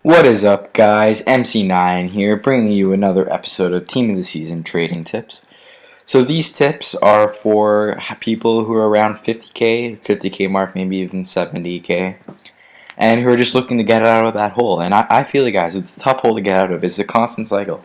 What is up, guys? MC9 here, bringing you another episode of Team of the Season Trading Tips. So these tips are for people who are around 50k mark, maybe even 70k, and who are just looking to get out of that hole. And I feel it, guys. It's a tough hole to get out of. It's a constant cycle.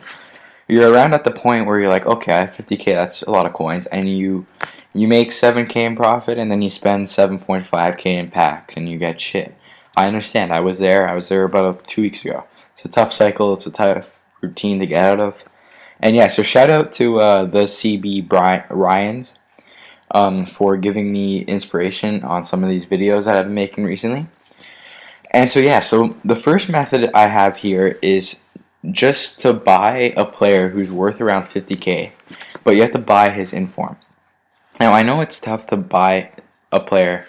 You're around at the point where you're like, okay, I have 50k, that's a lot of coins, and you make 7k in profit, and then you spend 7.5k in packs, and you get shit. I understand. I was there. About 2 weeks ago. It's a tough cycle. It's a tough routine to get out of. And yeah, so shout out to the CB Ryans for giving me inspiration on some of these videos that I've been making recently. And so yeah, so the first method I have here is just to buy a player who's worth around 50k, but you have to buy his inform. Now I know it's tough to buy a player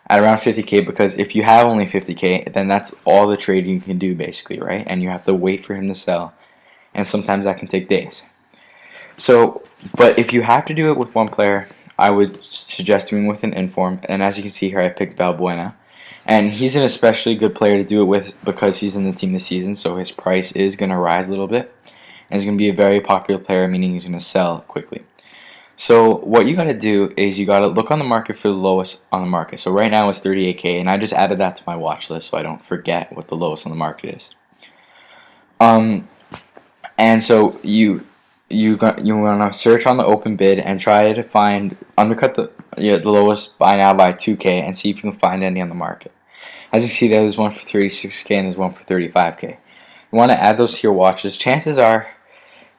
at around 50k because if you have only 50k, then that's all the trading you can do basically, right? And you have to wait for him to sell, and sometimes that can take days. So, but if you have to do it with one player, I would suggest doing with an inform. And as you can see here, I picked Balbuena. And he's an especially good player to do it with because he's in the team this season, so his price is going to rise a little bit. And he's going to be a very popular player, meaning he's going to sell quickly. So what you got to do is you got to look on the market for the lowest on the market. So right now it's 38k, and I just added that to my watch list so I don't forget what the lowest on the market is. And so you want to search on the open bid and try to undercut the lowest buy now by 2k and see if you can find any on the market. As you see, there's one for 36k and there's one for 35k. You want to add those to your watches. Chances are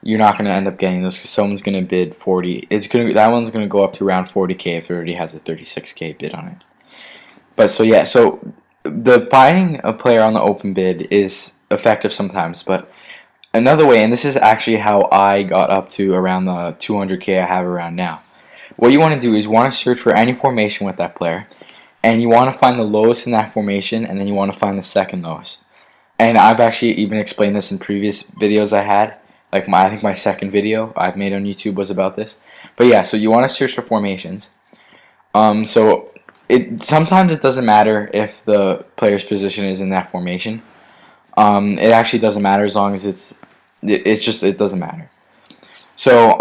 you're not going to end up getting those because someone's going to bid 40. That one's going to go up to around 40k if it already has a 36k bid on it. But so yeah, so the finding a player on the open bid is effective sometimes, but another way, and this is actually how I got up to around the 200k I have around now. What you want to do is you want to search for any formation with that player, and you want to find the lowest in that formation, and then you want to find the second lowest. And I've actually even explained this in previous videos I had. Like I think my second video I've made on YouTube was about this. But yeah, so you want to search for formations. So sometimes it doesn't matter if the player's position is in that formation. It actually doesn't matter as long as it doesn't matter. So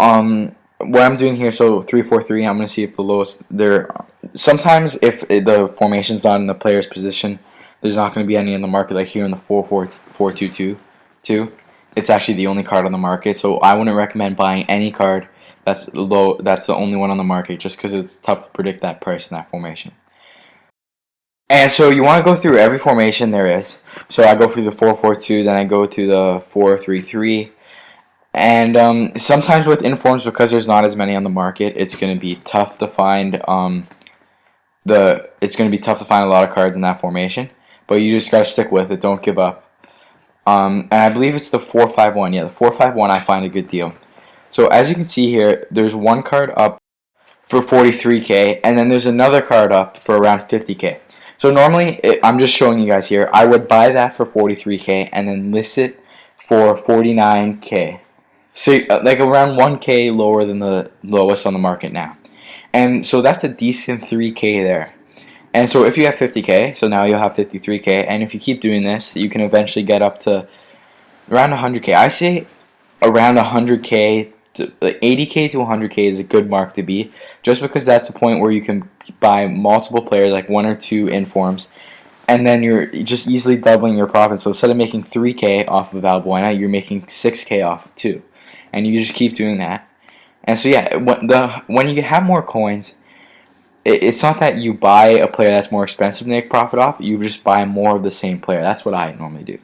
what I'm doing here, so 3-4-3, I'm going to see if the lowest there. Sometimes if the formation's not in the player's position, there's not going to be any in the market. Like here in the 4-4-2-2, it's actually the only card on the market. So I wouldn't recommend buying any card that's low. That's the only one on the market, just because it's tough to predict that price in that formation. And so you want to go through every formation there is. So I go through the 4-4-2, then I go to the 4-3-3. And sometimes with informs, because there's not as many on the market, it's going to be tough to find it's going to be tough to find a lot of cards in that formation. But you just got to stick with it. Don't give up. And I believe it's the 4-5-1. Yeah, the 4-5-1 I find a good deal. So as you can see here, there's one card up for 43k, and then there's another card up for around 50k. So normally, I'm just showing you guys here, I would buy that for 43k and then list it for 49k. So like around 1k lower than the lowest on the market now. And so that's a decent 3k there. And so if you have 50k, so now you'll have 53k, and if you keep doing this, you can eventually get up to around 100k. I say around 100k, 80k to 100k is a good mark to be, just because that's the point where you can buy multiple players, like 1 or 2 informs, and then you're just easily doubling your profit. So instead of making 3k off of Balbuena, you're making 6k off of 2, and you just keep doing that. And so yeah, when you have more coins, it's not that you buy a player that's more expensive to make profit off, you just buy more of the same player. That's what I normally do.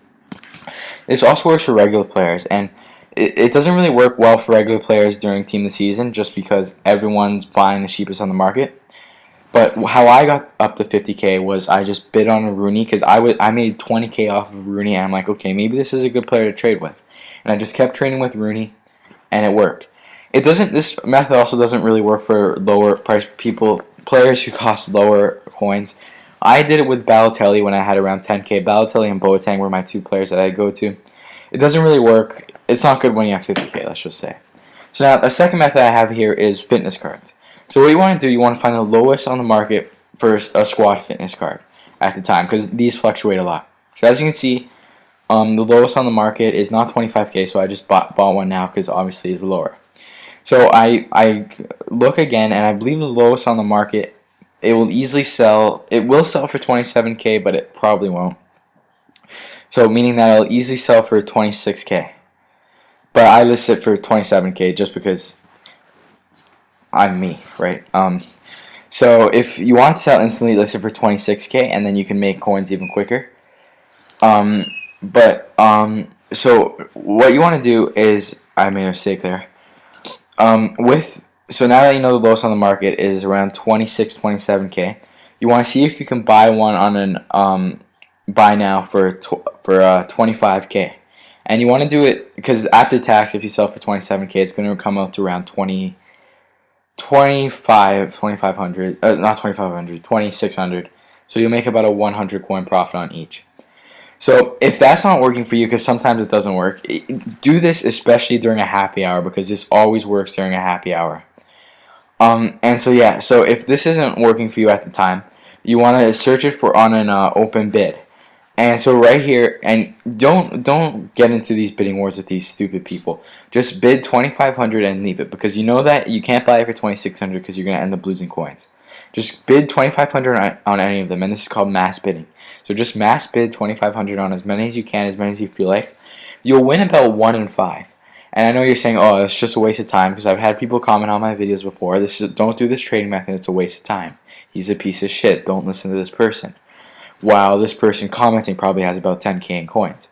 This also works for regular players, and it doesn't really work well for regular players during Team of the Season just because everyone's buying the cheapest on the market. But how I got up to 50k was I just bid on a Rooney because I made 20k off of Rooney, and I'm like, okay, maybe this is a good player to trade with. And I just kept trading with Rooney, and it worked. This method also doesn't really work for lower price players who cost lower coins. I did it with Balotelli when I had around 10k. Balotelli and Boateng were my 2 players that I'd go to. It doesn't really work. It's not good when you have 50k, let's just say. So now, the second method I have here is fitness cards. So what you want to do, you want to find the lowest on the market for a squad fitness card at the time, because these fluctuate a lot. So as you can see, The lowest on the market is not 25K, so I just bought one now because obviously it's lower. So I look again, and I believe the lowest on the market, it will easily sell. It will sell for 27K, but it probably won't. So meaning that it'll easily sell for 26K. But I list it for 27K just because I'm me, right? So if you want to sell instantly, list it for 26K, and then you can make coins even quicker. So what you want to do is, I made a mistake there. So now that you know the lowest on the market is around 26, 27K, you want to see if you can buy one on an buy now for 25K, and you want to do it because after tax, if you sell for 27K, it's going to come out to around 2,500, not 2,500, 2,600. So you'll make about a 100 coin profit on each. So if that's not working for you, because sometimes it doesn't work, do this especially during a happy hour, because this always works during a happy hour. And so yeah, so if this isn't working for you at the time, you want to search it for on an open bid. And so right here, and don't get into these bidding wars with these stupid people. Just bid 2,500 and leave it, because you know that you can't buy it for 2,600 because you're gonna end up losing coins. Just bid 2,500 on any of them, and this is called mass bidding. So just mass bid 2,500 on as many as you can, as many as you feel like. You'll win about 1 in 5. And I know you're saying, oh, it's just a waste of time, because I've had people comment on my videos before. Don't do this trading method. It's a waste of time. He's a piece of shit. Don't listen to this person. While this person commenting probably has about 10K in coins.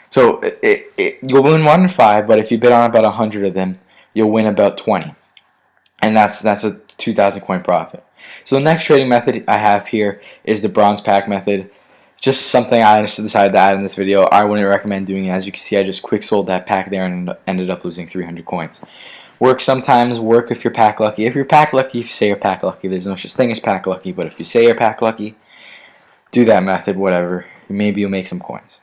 So you'll win 1 in 5, but if you bid on about 100 of them, you'll win about 20. And that's a 2,000 coin profit. So the next trading method I have here is the bronze pack method. Just something I decided to add in this video. I wouldn't recommend doing it. As you can see, I just quick sold that pack there and ended up losing 300 coins. Work sometimes, work if you're pack lucky. If you're pack lucky, if you say you're pack lucky, there's no such thing as pack lucky. But if you say you're pack lucky, do that method, whatever. Maybe you'll make some coins.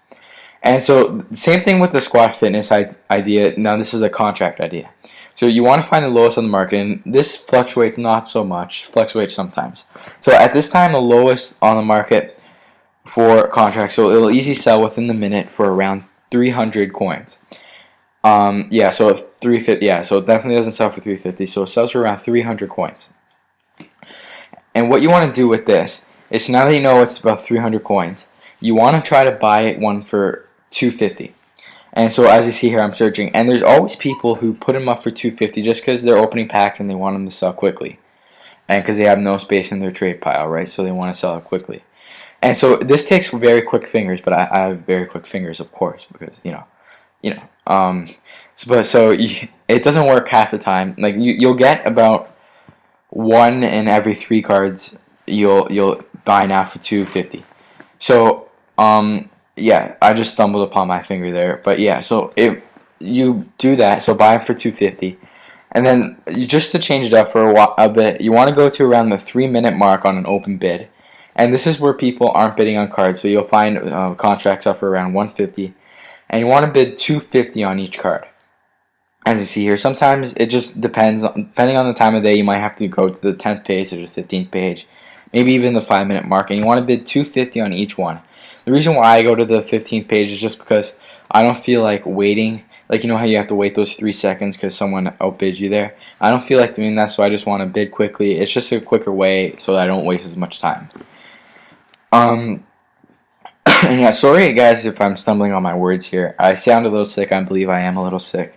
And so, same thing with the squad fitness idea. Now, this is a contract idea. So you want to find the lowest on the market, and this fluctuates not so much, fluctuates sometimes. So at this time, the lowest on the market for contracts, so it'll easily sell within the minute for around 300 coins. Yeah, so 350. Yeah, so it definitely doesn't sell for 350. So it sells for around 300 coins. And what you want to do with this is, now that you know it's about 300 coins, you want to try to buy one for 250. And so as you see here, I'm searching, and there's always people who put them up for 250 just because they're opening packs and they want them to sell quickly, and because they have no space in their trade pile, right? So they want to sell it quickly. And so this takes very quick fingers, but I have very quick fingers, of course, because it doesn't work half the time. Like you'll get about 1 in every 3 cards you'll buy now for 250. So yeah, I just stumbled upon my finger there, but yeah, so if you do that, so buy it for 250, and then just to change it up for a bit, you want to go to around the 3-minute mark on an open bid, and this is where people aren't bidding on cards, so you'll find contracts up for around 150, and you want to bid 250 on each card. As you see here, sometimes it just depends, depending on the time of day, you might have to go to the 10th page or the 15th page, maybe even the 5-minute mark, and you want to bid 250 on each one. The reason why I go to the 15th page is just because I don't feel like waiting. Like, you know how you have to wait those 3 seconds because someone outbid you there? I don't feel like doing that, so I just want to bid quickly. It's just a quicker way so that I don't waste as much time. And yeah, sorry guys if I'm stumbling on my words here. I sound a little sick. I believe I am a little sick.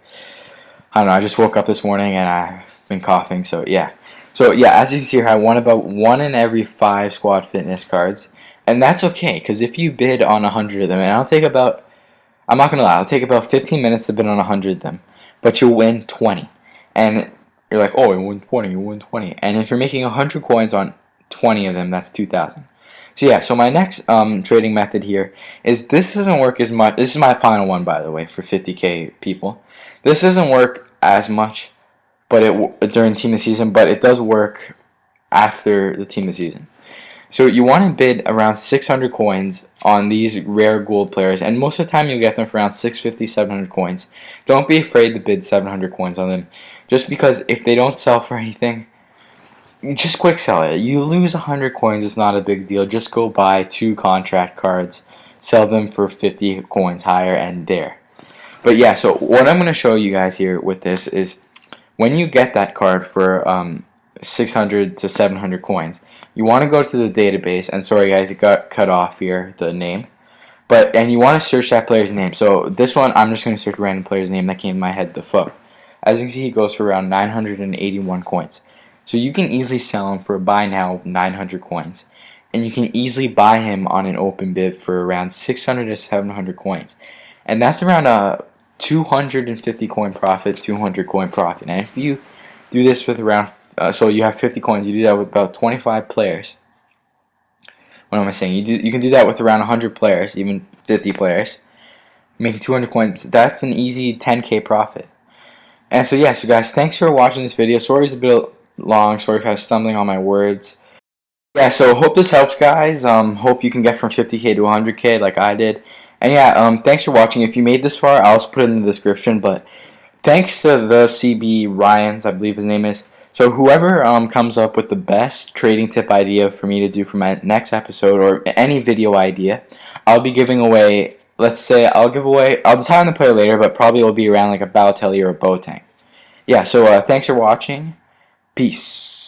I don't know, I just woke up this morning and I've been coughing, so yeah. So yeah, as you can see here, I won about 1 in every 5 squad fitness cards. And that's okay, because if you bid on 100 of them, and I'm not going to lie, I'll take about 15 minutes to bid on 100 of them, but you'll win 20. And you're like, oh, you win 20, you win 20. And if you're making 100 coins on 20 of them, that's 2,000. So yeah, so my next trading method here is, this doesn't work as much. This is my final one, by the way, for 50K people. This doesn't work as much during team of the season, but it does work after the team of the season. So you want to bid around 600 coins on these rare gold players, and most of the time you'll get them for around 650, 700 coins. Don't be afraid to bid 700 coins on them, just because if they don't sell for anything, you just quick sell it. You lose 100 coins, it's not a big deal. Just go buy 2 contract cards, sell them for 50 coins higher, and there. But yeah, so what I'm going to show you guys here with this is when you get that card for 600 to 700 coins, you want to go to the database, and sorry guys, it got cut off here, the name. And you want to search that player's name. So this one, I'm just going to search a random player's name that came in my head, Defoe. As you can see, he goes for around 981 coins. So you can easily sell him for a buy now 900 coins. And you can easily buy him on an open bid for around 600 to 700 coins. And that's around a 250 coin profit, 200 coin profit. And if you do this with around, so you have 50 coins, you do that with about 25 players. What am I saying? You can do that with around 100 players, even 50 players, making 200 coins. That's an easy 10k profit. And so yeah, so guys, thanks for watching this video. Sorry it's a bit long. Sorry if I was stumbling on my words. Yeah, so hope this helps, guys. Hope you can get from 50k to 100k like I did. And yeah, thanks for watching. If you made this far, I'll also put it in the description. But thanks to the CB Ryans, I believe his name is. So whoever comes up with the best trading tip idea for me to do for my next episode or any video idea, I'll be giving away. Let's say I'll decide on the player later, but probably it'll be around like a Balotelli or a Boateng. Yeah. So thanks for watching. Peace.